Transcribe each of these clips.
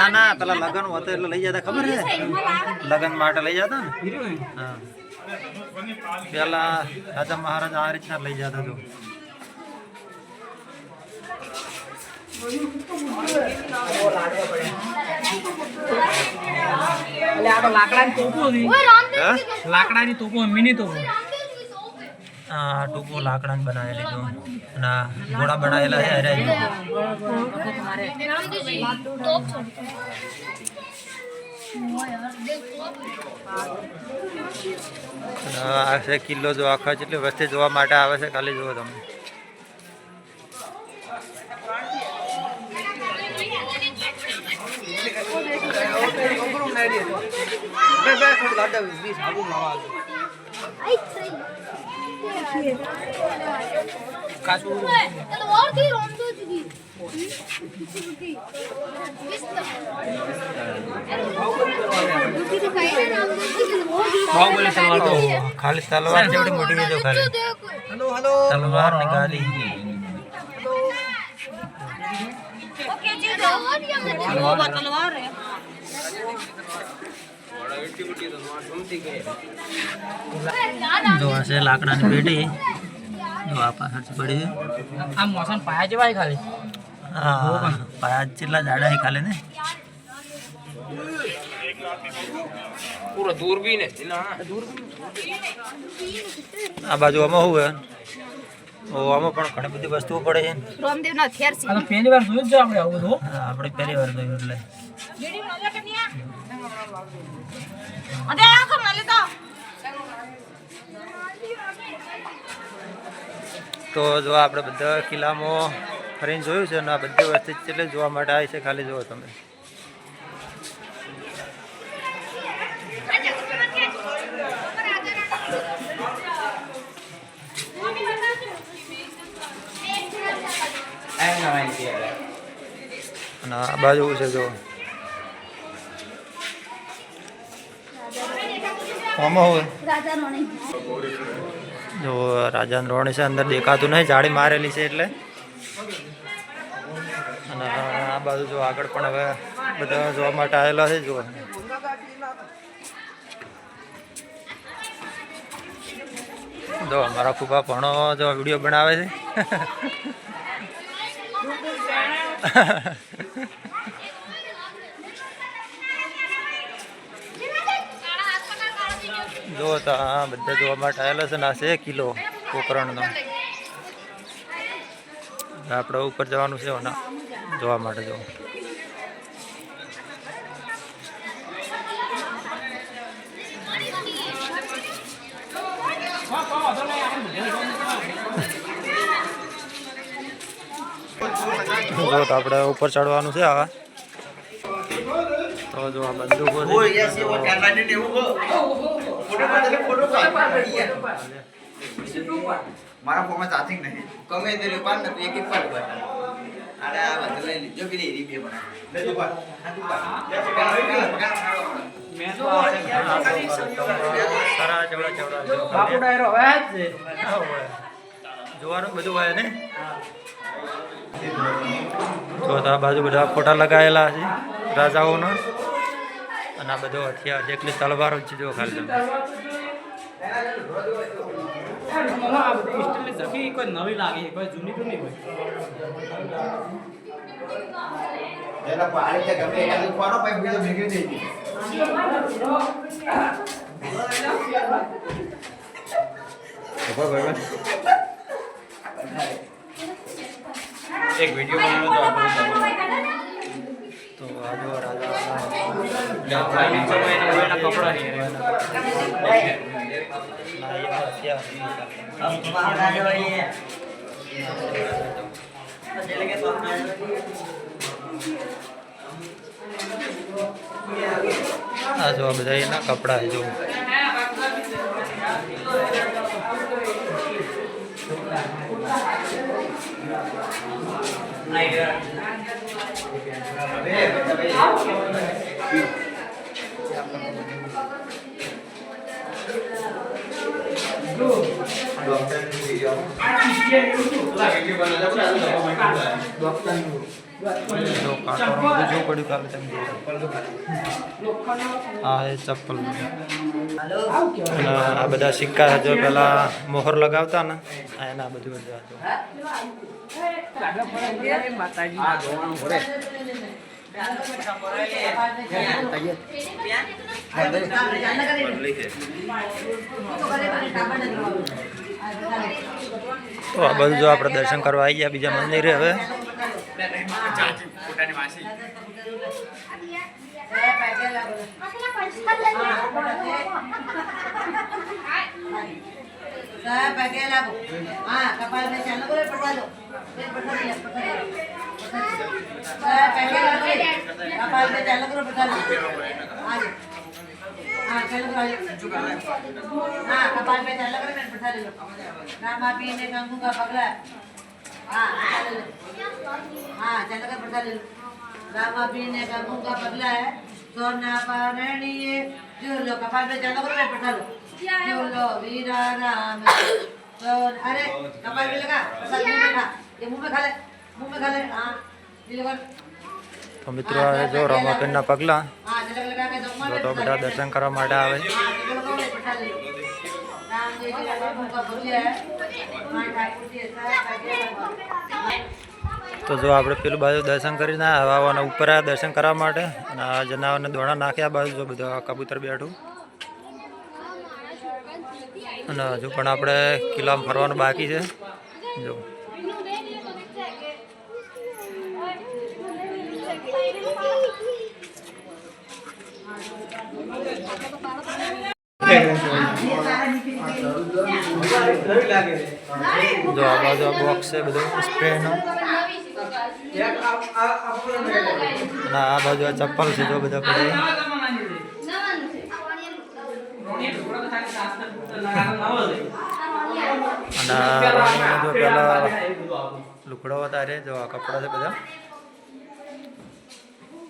ના ના પેલા લગન હોતો એટલે લઈ જતા ખબર છે લગન માટે લઈ જતા ને હા પેલા રાજા મહારાજ આ રીતના લઈ જતા જો લાકડાની તોપો મિની તોપો હા ટૂંકો લાકડાની બનાવેલી જો અને ઘોડા બનાવેલા છે આ છે કિલ્લો જો આખા જેટલી વસ્તી જોવા માટે આવે છે ખાલી જુઓ તમે ખાલી તલવાર જેવડી મોટી છે જો ખાલી તલવાર निकाली तलवार है जो ऐसे लाकडाની પેટી જો આ પાછળ પડી છે આ મોસમ પાયા જેવાય ખાલી હા પાયા જેટલા જાડા ખાલી ને પૂરો દૂરબીન ના આ બાજુ આમાં શું હે આમાં પણ ઘણી બધી વસ્તુઓ પડે છે રામદેવના હથિયાર છે આ તો પહેલી વાર જોયું જ આપણે આવું બધું હા આપણે પહેલી વાર જોયું એટલે અરે આ કમ ના લેતા તો જો આપણે બધા કિલ્લામાં ફરીને જોયું છે અને આ બધી વસ્તુ એટલે જોવા માટે આવી છે ખાલી જુઓ તમે અને આ બાજુ છે જો આમાં હોય જો રાજા રોણી છે અંદર દેખાતું નહીં જાળી મારેલી છે એટલે અને આ બાજુ જો આગળ પણ હવે બધા જોવા માટે આવેલા છે જો જો મારા ફૂફા ભણો જો વિડીયો બનાવે છે જો તો આ બધા જોવા માટે આવેલા છે ને આ છે કિલ્લો પોખરણનો આપણે ઉપર જવાનું છે ને જોવા માટે જો તો આપણે ઉપર ચડવાનું છે આવા તો જો આ બંદૂકો મારા ફોનમાં ચાર્જિંગ નહીં ગમે તે પાડ ને એક એક પાડ અરે આ બધું લઈ લીધો કે નહીં રીપે બના લે તો પાડ આ તું પાડ મેં તો સારા ચવડા બાપુ ડાયરો હવે જ છે જોવાનું બધું હોય ને તો આ બાજુ બધા ફોટા લગાવેલા છે રાજાઓના અને આ બધો હથિયાર જેટલી તલવારો જ છે જો ખાલી આ બધી સ્ટીલની ઝકી કોઈ નવી લાગે કોઈ જૂની તો નહીં હોય એલા પાડે કે ગમે એકાદ પાડો પછી બીજો ભેગી થઈ ગઈ એક વિડિયો બનાવ્યો તો આ જો રાજા કપડા નહીં આ જો બધા એના કપડા જો જો કાંટો બધું જો પડ્યું કાલે તમે હા એ ચપ્પલ અને આ બધા સિક્કા જો પેલા મોહર લગાવતા ને આ એના બધું બધું તો આ બધું જો આપણે દર્શન કરવા આવી ગયા બીજા મંદિરે હવે कपाल में चालू करे पटा लो कपाल में चालू करो पटा लो चालू कपाल में चालू करो मैं पटा ले लो रामा पीने कंगू का पगला चालू कर पटा ले लो रामा पीने कंगू का पगला है सोना पारणीय जो लो कपाल में चालू करो मैं पटा लो जो लो वीरा राम अरे कपाल में लगा प्रसाद मुंह में खा ये मुंह में खा ले हाँ दिलवर તો મિત્રો આ જો રમાપીરના પગલા हाँ जलक लगा के दो જો તો બધા દર્શન કરવા માટે આવે राम जी के राम का भूलिया है मां ठाकुर जी ऐसा તો જો આપણે પેલું બાજુ દર્શન કરીને હવાના ઉપર આ દર્શન કરવા માટે અને આ જનાવરને દોણા નાખ્યા બાજુ જો બધું આ કબૂતર બેઠું અને હજુ પણ આપણે કિલ્લામાં ફરવાનું બાકી છે જો જો આ બાજુ આ બોક્સ છે બધું સ્પ્રેનો અને આ બાજુ આ ચપ્પલ છે જો બધા પડે અને જો પેલા લુકડો વધારે જો આ કપડા છે બધા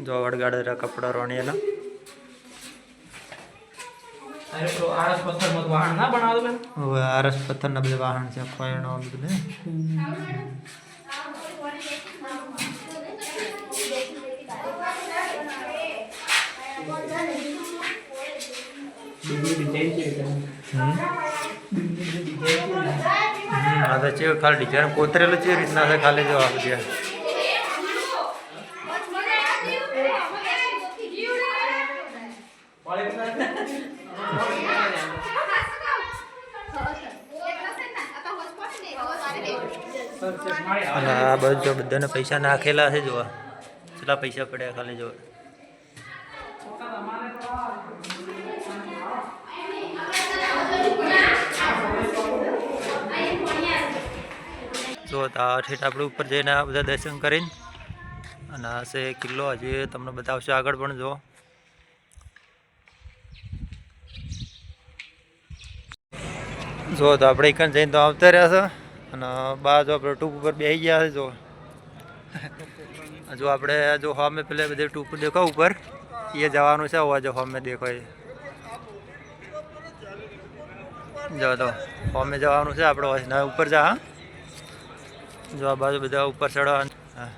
જો વડગાડેલા કપડા રોણીએલા આરસ પથ્થર મત વાહન ના બનાવો બેન હવે આરસ પથ્થરના બધા વાહન છે કોયણો બધું ને આ તો છે ખાલી ડિઝાઇન કોતરેલું છે રીતના છે ખાલી જો આ બધી અને આ બધું જો બધાને પૈસા નાખેલા છે જોવા કેટલા પૈસા પડ્યા ખાલી જોવા જો આ ઠેઠ આપણે ઉપર જઈને આ બધા દર્શન કરીને અને આ છે કિલ્લો હજી તમને બતાવશે આગળ પણ જો તો આપણે એક જઈને તો આવતા રહ્યા છે અને બહાર જો આપણે ટૂંક ઉપર બેસી ગયા છે જો આપણે જો સામે પેલે બધે ટૂંક દેખો ઉપર એ જવાનું છે હોવા જો સામે દેખો એ જો તો સામે જવાનું છે આપણે ઉપર જા હા જો આ બાજુ બધા ઉપર ચડવા હા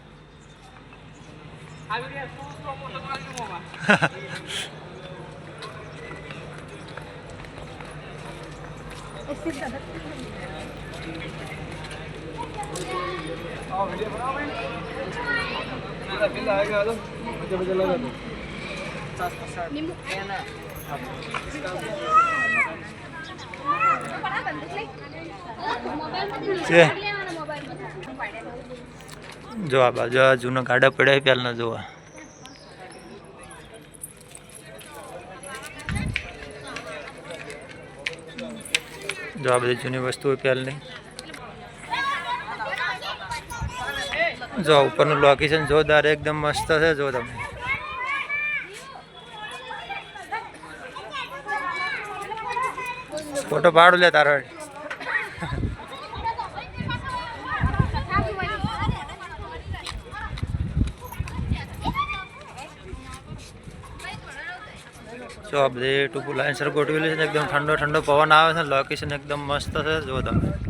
જો આ બાજુ આ જૂનો ગાડા પડ્યા પહેલા જોવા જો આ બધી જૂની વસ્તુઓ પહેલની જો ઉપરનું લોકેશન જોરદાર એકદમ મસ્ત છે જો તમે ફોટો પાડું લે તારો જો આ બધી ટૂંકું લાઈનસર ગોઠવેલી છે એકદમ ઠંડો ઠંડો પવન આવે છે લોકેશન એકદમ મસ્ત છે જો તમે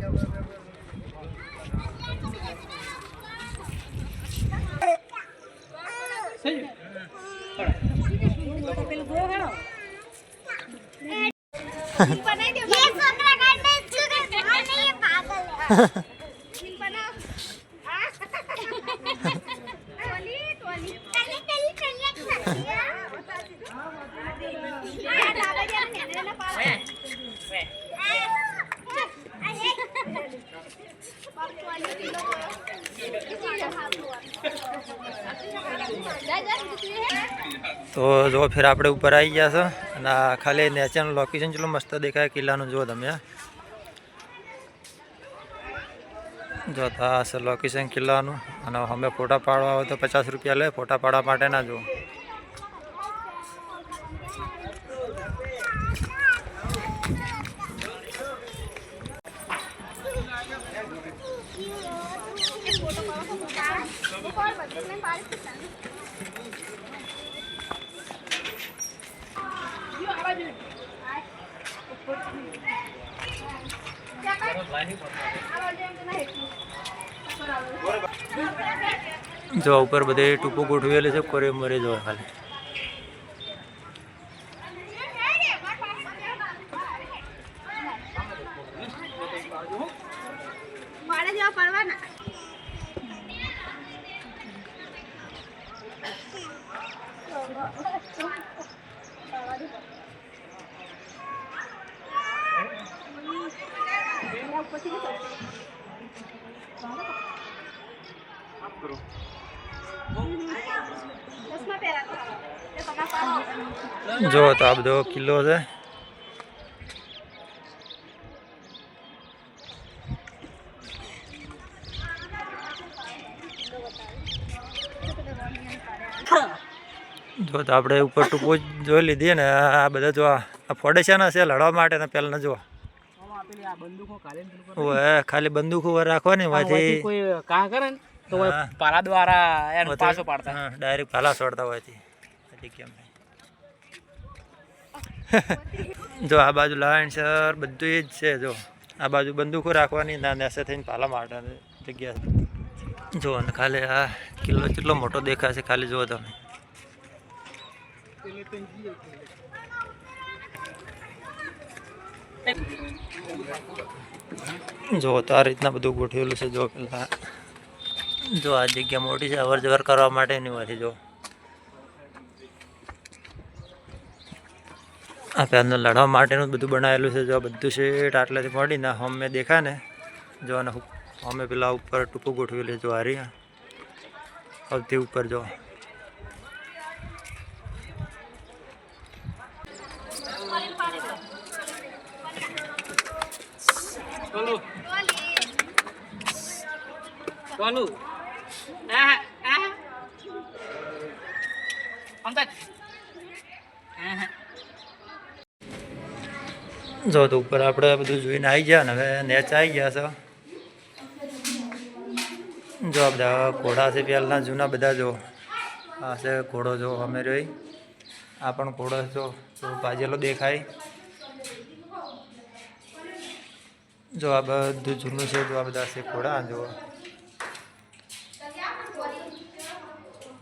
તો જો ફેર આપણે ઉપર આવી ગયા છો અને આ ખાલી નેચરનું લોકેશન કેટલું મસ્ત દેખાય કિલ્લાનું જુઓ તમે જો તો આ છે લોકેશન કિલ્લાનું અને અમે ફોટા પાડવા હોય તો 50 રૂપિયા લે ફોટા પાડવા માટે ના જો જો ઉપર બધે ટૂંકું ગોઠવેલું છે કોરે મરે જો ખાલી જો તો આ બધો કિલ્લો છે જો તો આપણે ઉપર ટૂંકું જોઈ લીધી ને આ બધા જો આ ફોડે છે ને છે લડવા માટે ને પહેલાં જો ખાલી બંદૂકો રાખવાની વાથી કોઈ કા કરે ને તો પાલા દ્વારા એનો પાછો પાડતા ડાયરેક્ટ પાલા છોડતા હોય કેમ જો આ બાજુ લાઈન સર બધું એ જ છે જો આ બાજુ બંદૂકો રાખવાની ના નેસે થઈને પાલા મારવાની જગ્યા જો ને ખાલી આ કિલ્લો કેટલો મોટો દેખાશે ખાલી જુઓ તમે જો તો આ રીતના બધું ગોઠવેલું છે જો પેલા જો આ જગ્યા મોટી છે અવર જવર કરવા માટેની હોય જો આ પહેલાં લડવા માટેનું બધું બનાવેલું છે જો બધું શેટ આટલાથી મળીને હમે દેખાય ને જો અને અમે પેલા ઉપર ટૂંકું ગોઠવેલું જો હારી સૌથી ઉપર જો જો તો ઉપર આપણે બધું જોઈને આવી ગયા ને હવે નેચ આવી ગયા છે જો આ બધા ઘોડા છે પહેલાંના જૂના બધા જો આ છે ઘોડો જો અમે રહી આ પણ ઘોડો જો ભાજેલો દેખાય જો આ બધું જૂનું છે જો આ બધા છે ઘોડા જો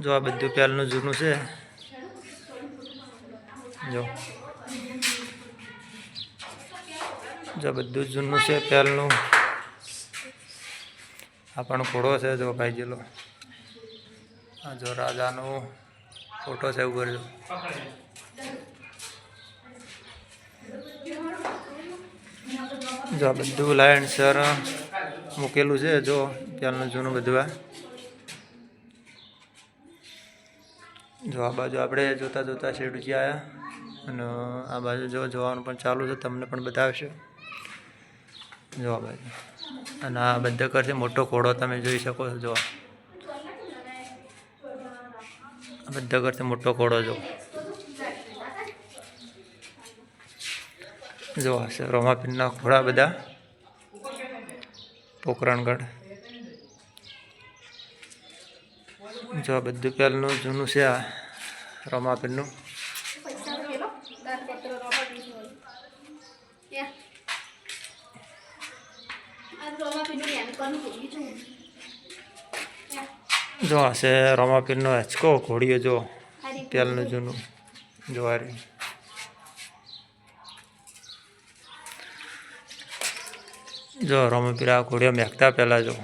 આ બધું પહેલાંનું જૂનું છે જો બધું જૂનું છે પહેલાંનું આ પણ ઘોડો છે જો ભાઈજેલો આ જો રાજાનો ફોટો છે ઉપર જો આ બધું લાઈન સર મૂકેલું છે જો પહેલાંનું જૂનું બધું જો આ બાજુ આપણે જોતા જોતા શેડુજી આવ્યા અને આ બાજુ જો જોવાનું પણ ચાલુ છે તમને પણ બતાવશે જો આ બાજુ અને આ બધા કરશે મોટો ઘોડો તમે જોઈ શકો છો જો આ બધા કરશે મોટો ઘોડો જો હશે રોમાપીરના ઘોડા બધા પોકરણગઢ જો આ બધું પહેલાંનું જૂનું છે આ રોમાપીરનું જો હશે રોમાપીરનો હેચકો ઘોડીઓ જો પહેલનું જૂનું જવારી. જો રમપીરા ઘોડિયા મેકતા પહેલાં જો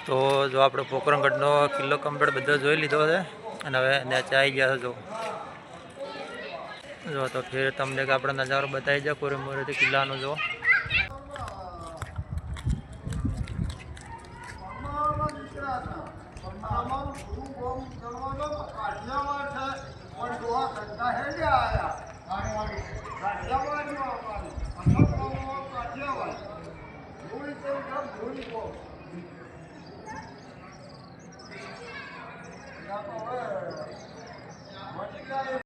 તો જો આપણે પોકરણગઢનો કિલ્લો કમ્પ્લીટ બધો જોઈ લીધો છે અને હવે નેચે આવી ગયા છે. જો તો ફેર તમને કે આપણે નજારો બતાવી જાય કોરેમોરેથી કિલ્લાનો. જો પણ